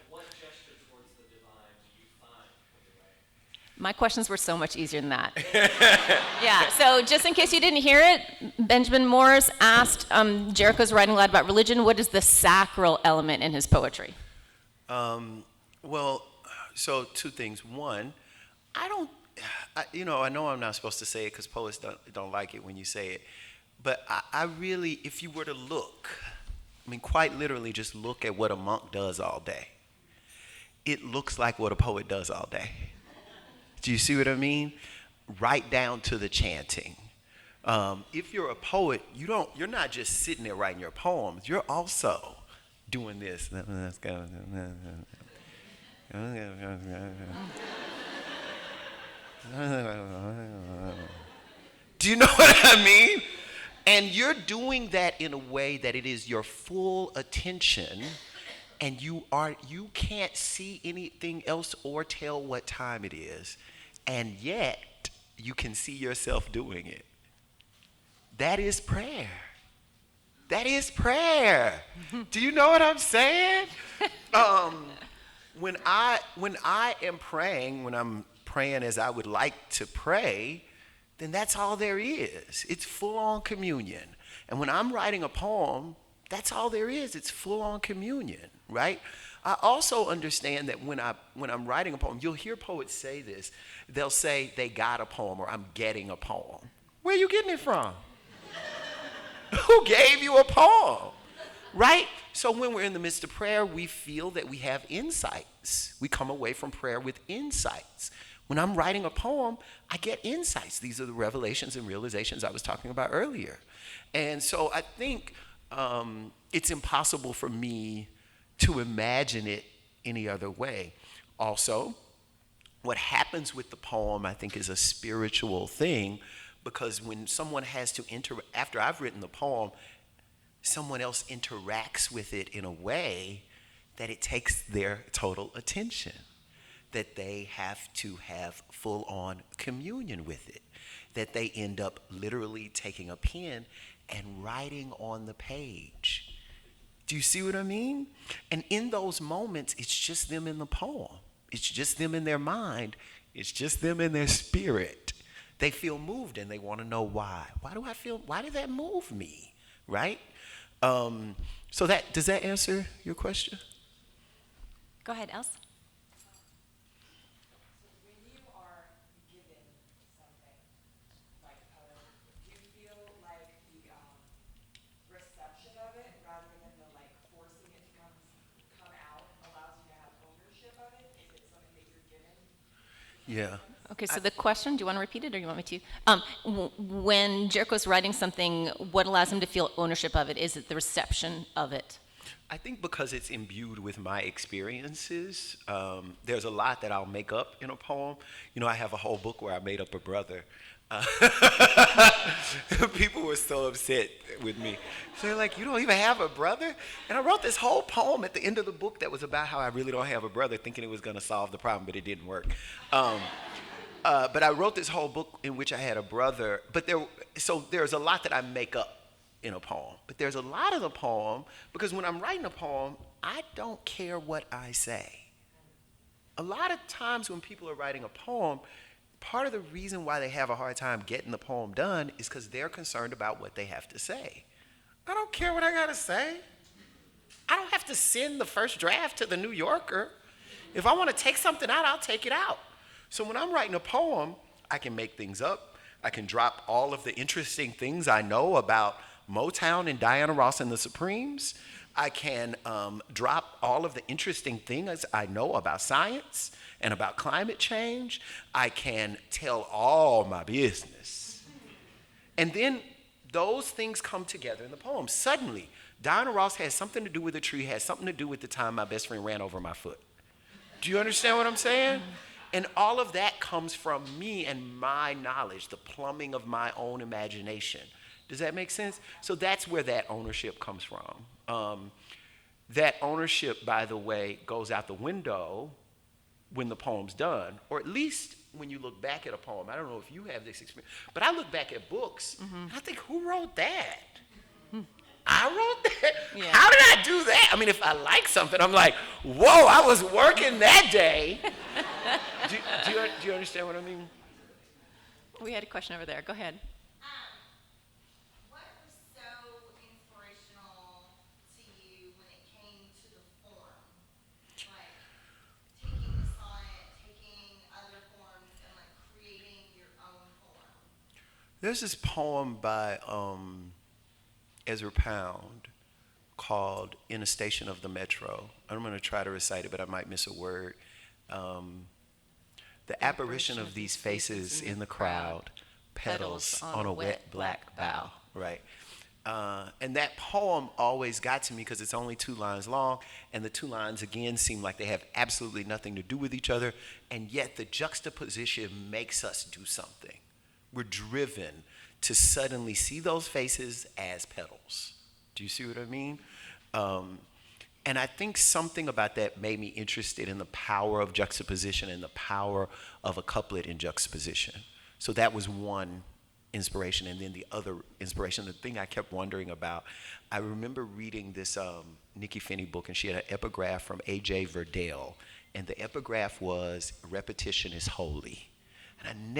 What gesture towards the divine do you find when you're writing? My questions were so much easier than that. Yeah, so just in case you didn't hear it, Benjamin Morris asked Jericho's writing a lot about religion. What is the sacral element in his poetry? Well, so two things. One, I know I'm not supposed to say it because poets don't like it when you say it, but I really, if you were to look, I mean, quite literally just look at what a monk does all day, it looks like what a poet does all day. Do you see what I mean? Right down to the chanting. If you're a poet, you're not just sitting there writing your poems, you're also doing this. Do you know what I mean? And you're doing that in a way that it is your full attention, and you can't see anything else or tell what time it is, and yet you can see yourself doing it. That is prayer. That is prayer. Do you know what I'm saying? When I am praying, when I'm praying as I would like to pray, then that's all there is. It's full-on communion. And when I'm writing a poem, that's all there is. It's full-on communion, right? I also understand that when I'm writing a poem, you'll hear poets say this. They'll say they got a poem, or I'm getting a poem. Where are you getting it from? Who gave you a poem? Right? So when we're in the midst of prayer, we feel that we have insights. We come away from prayer with insights. When I'm writing a poem, I get insights. These are the revelations and realizations I was talking about earlier. And so I think it's impossible for me to imagine it any other way. Also, what happens with the poem, I think, is a spiritual thing, because when someone has to after I've written the poem, someone else interacts with it in a way that it takes their total attention, that they have to have full-on communion with it, that they end up literally taking a pen and writing on the page. Do you see what I mean? And in those moments, it's just them in the poem. It's just them in their mind. It's just them in their spirit. They feel moved and they want to know why. Why did that move me, right? So does that answer your question? Go ahead, Else. When you are given something like poem, do you feel like the reception of it, rather than the forcing it to come out, allows you to have ownership of it? Is it something that you're given? Yeah. Okay, so the question, do you want to repeat it or you want me to? When Jericho's writing something, what allows him to feel ownership of it? Is it the reception of it? I think because it's imbued with my experiences, there's a lot that I'll make up in a poem. You know, I have a whole book where I made up a brother. People were so upset with me. So they're like, you don't even have a brother? And I wrote this whole poem at the end of the book that was about how I really don't have a brother, thinking it was going to solve the problem, but it didn't work. But I wrote this whole book in which I had a brother, but there's a lot that I make up in a poem. But there's a lot of the poem, because when I'm writing a poem, I don't care what I say. A lot of times when people are writing a poem, part of the reason why they have a hard time getting the poem done is because they're concerned about what they have to say. I don't care what I gotta say. I don't have to send the first draft to the New Yorker. If I want to take something out, I'll take it out. So when I'm writing a poem, I can make things up. I can drop all of the interesting things I know about Motown and Diana Ross and the Supremes. I can drop all of the interesting things I know about science and about climate change. I can tell all my business. And then those things come together in the poem. Suddenly, Diana Ross has something to do with a tree, has something to do with the time my best friend ran over my foot. Do you understand what I'm saying? And all of that comes from me and my knowledge, the plumbing of my own imagination. Does that make sense? So that's where that ownership comes from. That ownership, by the way, goes out the window when the poem's done, or at least when you look back at a poem. I don't know if you have this experience, but I look back at books, and I think, who wrote that? I wrote that? Yeah. How did I do that? I mean, if I like something, I'm like, whoa, I was working that day. Do you understand what I mean? We had a question over there. Go ahead. What was so inspirational to you when it came to the form? Like taking the sonnet, taking other forms, and like creating your own form? There's this poem by Ezra Pound called In a Station of the Metro. I'm going to try to recite it, but I might miss a word. The apparition of these faces in the crowd, petals on a wet black bough. Right. And that poem always got to me because it's only 2 lines long, and the 2 lines again seem like they have absolutely nothing to do with each other, and yet the juxtaposition makes us do something. We're driven to suddenly see those faces as petals. Do you see what I mean? And I think something about that made me interested in the power of juxtaposition and the power of a couplet in juxtaposition. So that was one inspiration. And then the other inspiration, the thing I kept wondering about, I remember reading this Nikki Finney book, and she had an epigraph from A.J. Verdell. And the epigraph was, repetition is holy. And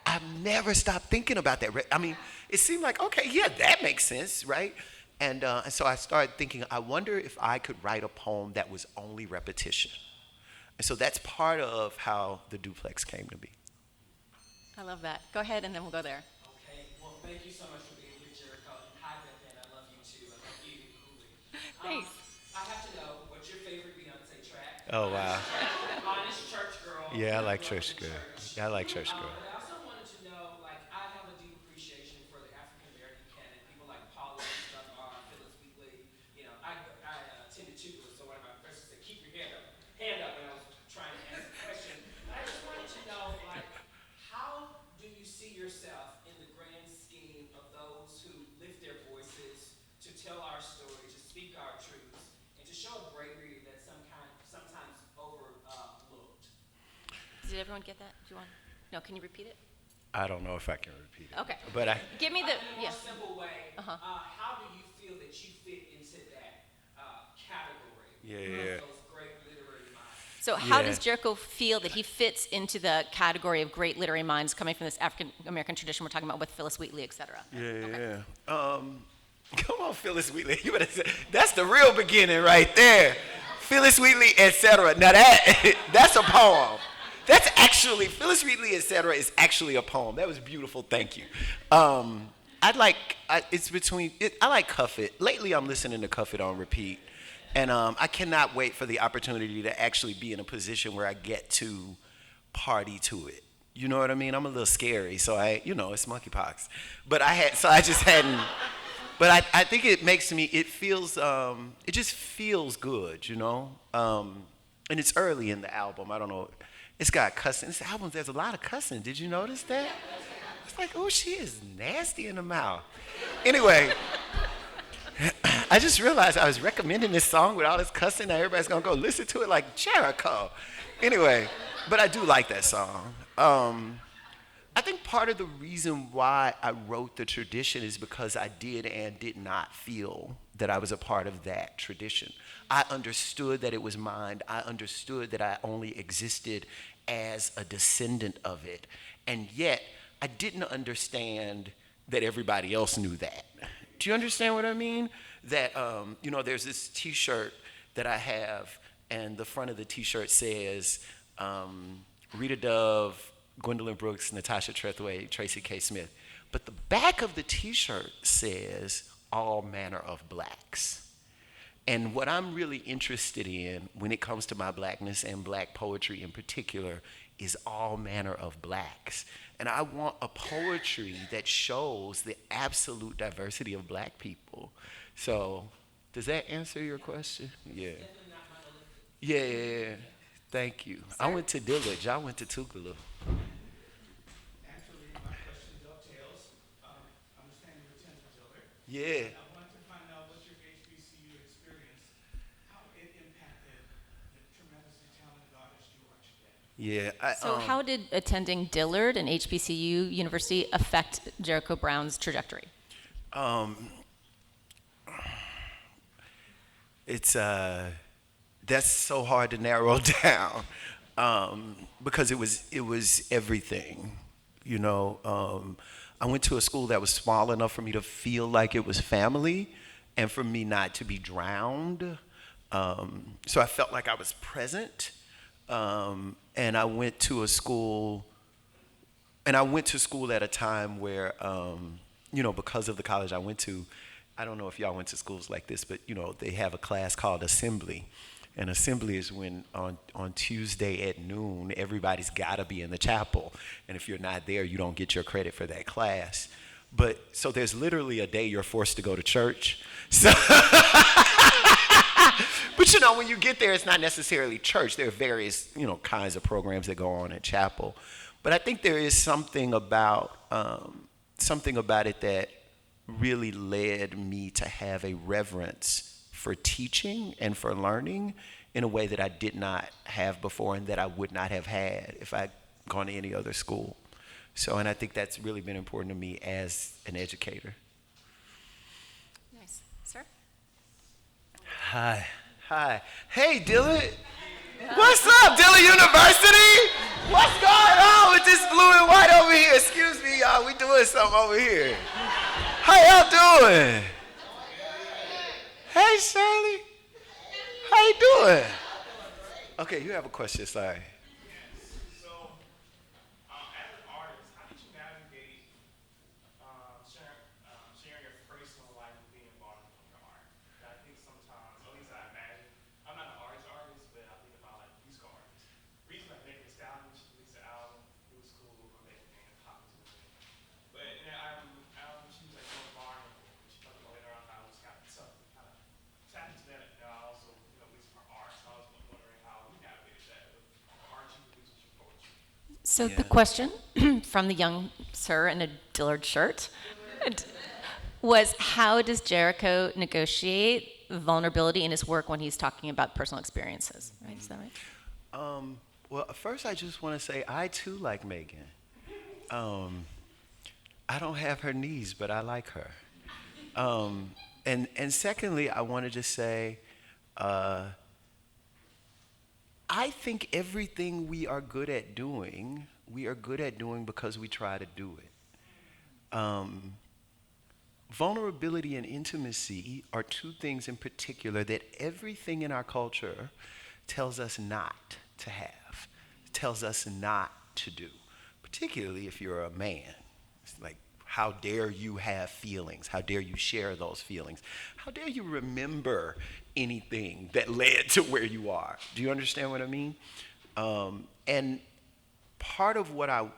I've never stopped thinking about that. I mean, it seemed like, okay, yeah, that makes sense, right? And so I started thinking, I wonder if I could write a poem that was only repetition. And so that's part of how the duplex came to be. I love that. Go ahead, and then we'll go there. Okay, well, thank you so much for being here, Jericho. And hi, Beth, and I love you too. I love you, Cooley. Thanks. I have to know, what's your favorite Beyonce track? Oh, wow. Mine is Church Girl. Yeah, I like love Church the Girl. church. Yeah, I like Church Girl. But I also wanted to know, like, I have a deep appreciation for the African American canon. People like Paula and stuff are Phyllis Wheatley. You know, I attended Tupelo, so one of my professors said, keep your hand up when I was trying to answer the question. But I just wanted to know, like, how do you see yourself in the grand scheme of those who lift their voices to tell our story, to speak our truths, and to show a bravery that's sometimes overlooked? Did everyone get that? Do you want? No, can you repeat it? I don't know if I can repeat it. Okay. But Give me the, In a yeah. more simple way, Uh-huh. how do you feel that you fit into that category Yeah. of those great literary minds? So how Yeah. does Jericho feel that he fits into the category of great literary minds coming from this African American tradition we're talking about with Phyllis Wheatley, et cetera? Yeah. Come on, Phyllis Wheatley. You better say, that's the real beginning right there. Phyllis Wheatley, etc. Now that's a poem. That's actually, Phyllis Wheatley, etc. is actually a poem. That was beautiful. Thank you. I like Cuff It. Lately, I'm listening to Cuff It on repeat. And I cannot wait for the opportunity to actually be in a position where I get to party to it. You know what I mean? I'm a little scary, so it's monkeypox. But I just hadn't. But I think it makes me, it just feels good, you know? And it's early in the album. I don't know. It's got cussing. This album, there's a lot of cussing. Did you notice that? It's like, oh, she is nasty in the mouth. Anyway, I just realized I was recommending this song with all this cussing. Now everybody's going to go listen to it like Jericho. Anyway, but I do like that song. I think part of the reason why I wrote the tradition is because I did and did not feel that I was a part of that tradition. I understood that it was mine. I understood that I only existed as a descendant of it. And yet, I didn't understand that everybody else knew that. Do you understand what I mean? That, there's this T-shirt that I have, and the front of the T-shirt says, Rita Dove, Gwendolyn Brooks, Natasha Trethewey, Tracy K. Smith. But the back of the T-shirt says, all manner of blacks. And what I'm really interested in when it comes to my blackness and black poetry in particular is all manner of blacks. And I want a poetry that shows the absolute diversity of black people. So, does that answer your question? Yeah. Yeah. Thank you. I went to Dillard. I went to Tougaloo. Actually, my question dovetails. Understand you attend Dillard. Yeah. I wanted to find out what's your HBCU experience, how it impacted the tremendously talented artist you are today. Yeah. So how did attending Dillard, an HBCU university, affect Jericho Brown's trajectory? It's that's so hard to narrow down because it was everything. I went to a school that was small enough for me to feel like it was family, and for me not to be drowned. So I felt like I was present, and I went to school at a time where, because of the college I went to. I don't know if y'all went to schools like this, but they have a class called assembly. And assembly is when on Tuesday at noon, everybody's gotta be in the chapel. And if you're not there, you don't get your credit for that class. So there's literally a day you're forced to go to church. So but when you get there, it's not necessarily church. There are various, kinds of programs that go on at chapel. But I think there is something about it that really led me to have a reverence for teaching and for learning in a way that I did not have before and that I would not have had if I'd gone to any other school. And I think that's really been important to me as an educator. Nice. Sir? Hi. Hey, Dillard. What's up, Dillard University? What's going on with this blue and white over here? Excuse me, y'all. We doing something over here. How y'all doing? Hey, Shirley. How you doing? Okay, you have a question, sorry. So, as an artist, how did you navigate sharing your personal life with being involved in your art? I think sometimes, at least I imagine, I'm not an artist, but I think about musical artists. Reason I make this album, she released an album, it was cool, I'm making it pop into it. But in that album, she was more vulnerable. She talked about later on how it was kind of tough to kind of tap into that. And I also, released her art. So I was wondering how we navigated that with the art you produce with your poetry. So the question from the young sir in a Dillard shirt was, how does Jericho negotiate vulnerability in his work when he's talking about personal experiences? Right? Is that right? Well, first I just want to say I too like Megan. I don't have her knees, but I like her. And secondly, I wanted to say, I think everything we are good at doing because we try to do it. Vulnerability and intimacy are two things in particular that everything in our culture tells us not to have, tells us not to do, particularly if you're a man. It's like, how dare you have feelings? How dare you share those feelings? How dare you remember anything that led to where you are? Do you understand what I mean? And part of what I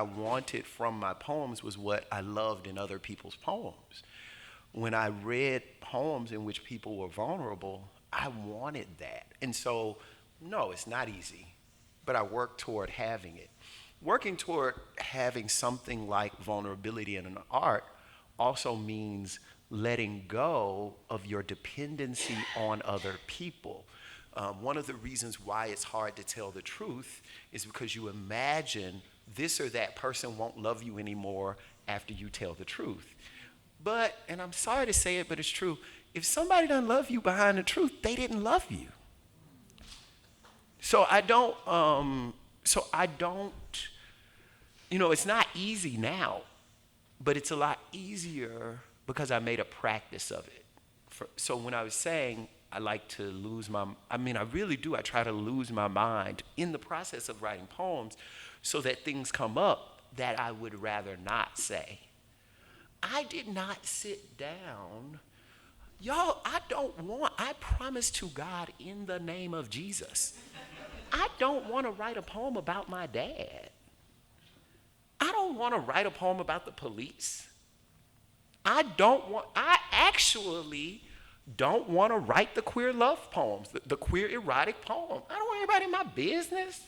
wanted from my poems was what I loved in other people's poems. When I read poems in which people were vulnerable, I wanted that. And so, no, it's not easy, but I worked toward having it. Working toward having something like vulnerability in an art also means letting go of your dependency on other people. One of the reasons why it's hard to tell the truth is because you imagine this or that person won't love you anymore after you tell the truth. But, and I'm sorry to say it, but it's true, if somebody doesn't love you behind the truth, they didn't love you. So I don't, it's not easy now, but it's a lot easier because I made a practice of it. So when I was saying I like to lose I really do. I try to lose my mind in the process of writing poems so that things come up that I would rather not say. I did not sit down. Y'all, I promise to God in the name of Jesus, I don't want to write a poem about my dad. I don't want to write a poem about the police. I actually don't want to write the queer love poems, the queer erotic poem. I don't want anybody in my business.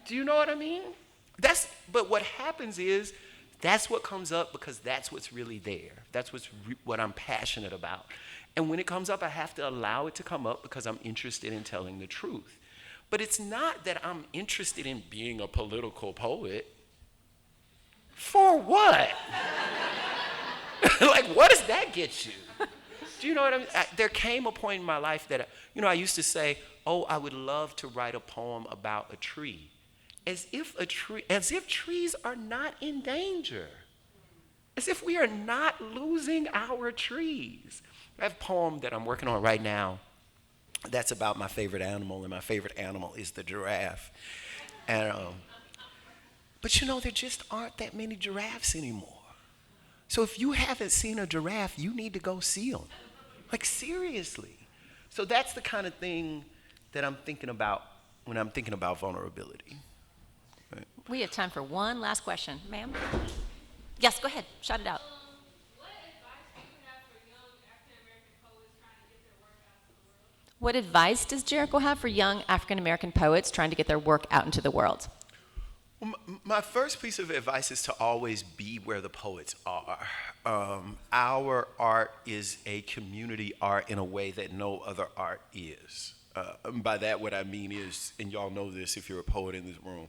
Do you know what I mean? But what happens is, that's what comes up because that's what's really there. That's what I'm passionate about. And when it comes up, I have to allow it to come up because I'm interested in telling the truth. But it's not that I'm interested in being a political poet. For what? Like, what does that get you? Do you know what I mean? There came a point in my life that, I used to say, I would love to write a poem about a tree. As if trees are not in danger. As if we are not losing our trees. I have a poem that I'm working on right now that's about my favorite animal, and my favorite animal is the giraffe. And, but there just aren't that many giraffes anymore. So if you haven't seen a giraffe, you need to go see them. Like, seriously. So that's the kind of thing that I'm thinking about when I'm thinking about vulnerability. Right. We have time for one last question. Ma'am? Yes, go ahead. Shout it out. What advice do you have for young African-American poets trying to get their work out into the world? What advice does Jericho have for young African-American poets trying to get their work out into the world? Well, my first piece of advice is to always be where the poets are. Our art is a community art in a way that no other art is. By that, what I mean is, and y'all know this if you're a poet in this room,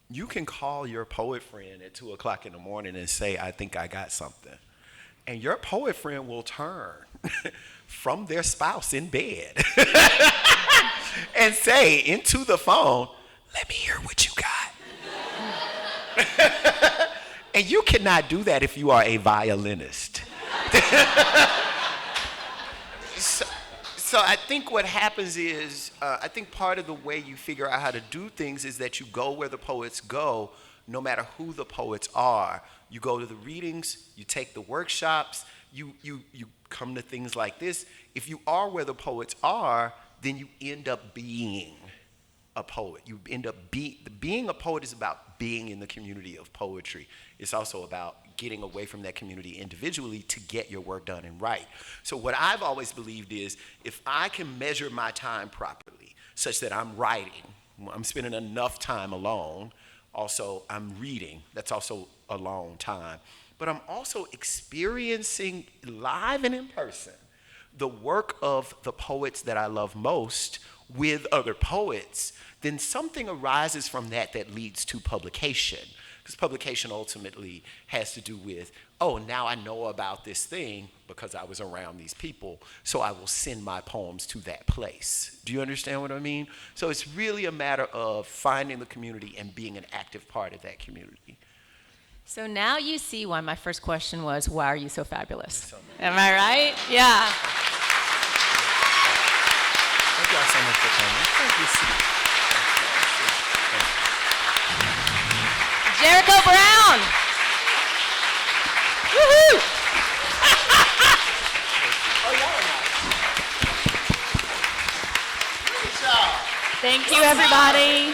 you can call your poet friend at 2 o'clock in the morning and say, I think I got something. And your poet friend will turn from their spouse in bed and say into the phone, let me hear what you got. And you cannot do that if you are a violinist. So I think what happens is, I think part of the way you figure out how to do things is that you go where the poets go, no matter who the poets are. You go to the readings, you take the workshops, you come to things like this. If you are where the poets are, then you end up being a poet. You end up being a poet is about being in the community of poetry. It's also about getting away from that community individually to get your work done and right. So what I've always believed is, if I can measure my time properly, such that I'm writing, I'm spending enough time alone, also I'm reading, that's also a long time, but I'm also experiencing live and in person the work of the poets that I love most with other poets, then something arises from that leads to publication. Because publication ultimately has to do with, now I know about this thing because I was around these people, so I will send my poems to that place. Do you understand what I mean? So it's really a matter of finding the community and being an active part of that community. So now you see why my first question was, why are you so fabulous? Am I right? Yeah. Thank you all so much for coming. Thank you. Jericho Brown. Woohoo! Thank you, everybody.